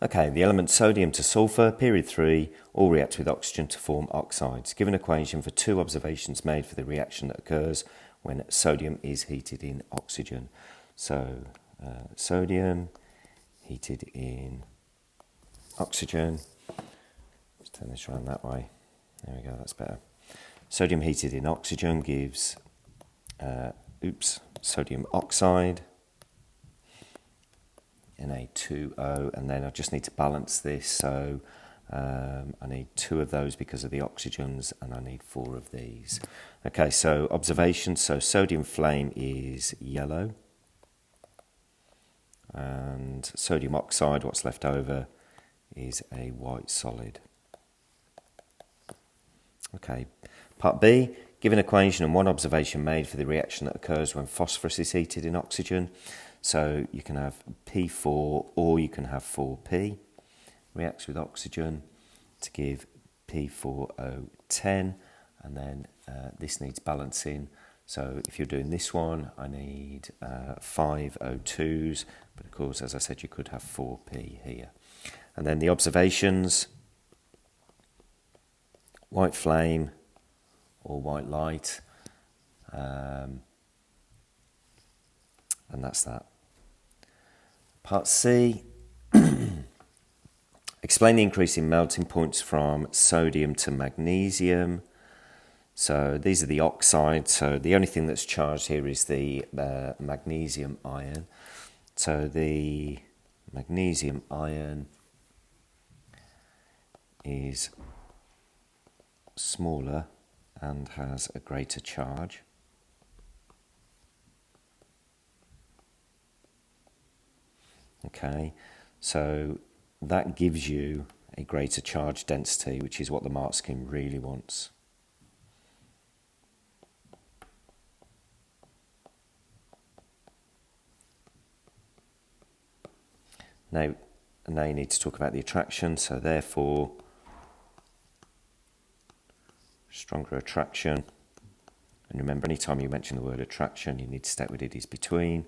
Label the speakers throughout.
Speaker 1: Okay, the element sodium to sulfur, period 3, all react with oxygen to form oxides. Give an equation for two observations made for the reaction that occurs when sodium is heated in oxygen. So, sodium heated in oxygen. Let's turn this around that way. There we go, that's better. Sodium heated in oxygen gives, sodium oxide, Na2O, and then I just need to balance this, so I need 2 of those because of the oxygens, and I need 4 of these. Okay, so observations, so sodium flame is yellow, and sodium oxide, what's left over, is a white solid. Okay, part B, give an equation and one observation made for the reaction that occurs when phosphorus is heated in oxygen. So you can have P4 or you can have 4P. Reacts with oxygen to give P4O10, and then this needs balancing. So if you're doing this one, I need 5 O2s, but of course, as I said, you could have 4P here. And then the observations, white flame or white light, and that's that. Part C, explain the increase in melting points from sodium to magnesium. So these are the oxides, so the only thing that's charged here is the magnesium ion. So the magnesium ion is smaller and has a greater charge. Okay, so that gives you a greater charge density, which is what the mark scheme really wants. Now you need to talk about the attraction, so therefore stronger attraction. And remember, anytime you mention the word attraction, you need to state what it is between.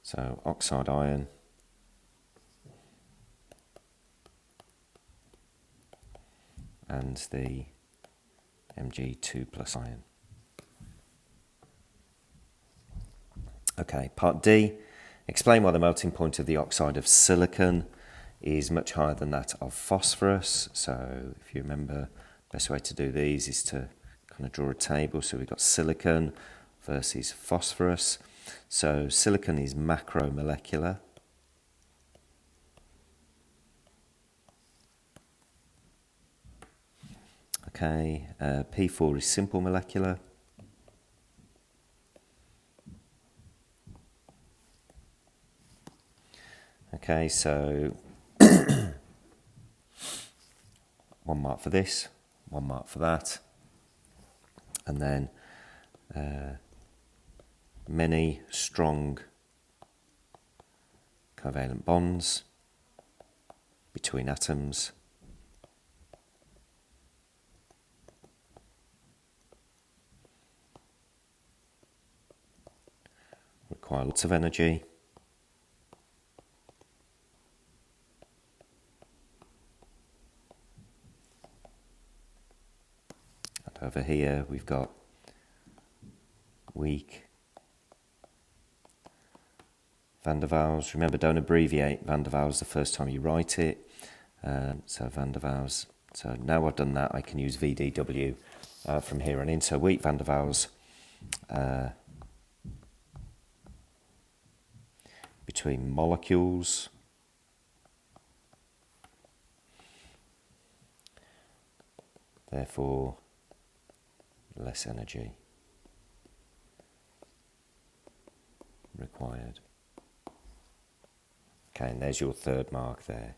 Speaker 1: So oxide ion and the Mg2+ ion. Okay, part D, explain why the melting point of the oxide of silicon is much higher than that of phosphorus. So if you remember, the best way to do these is to kind of draw a table. So we've got silicon versus phosphorus. So silicon is macromolecular. Okay, P4 is simple molecular. Okay, so 1 mark for this, 1 mark for that, and then many strong covalent bonds between atoms. Require lots of energy. And over here we've got weak van der Waals. Remember, don't abbreviate van der Waals the first time you write it. So van der Waals. So now I've done that, I can use VDW from here on in. So weak van der Waals between molecules. Therefore, less energy required. Okay, and there's your third mark there.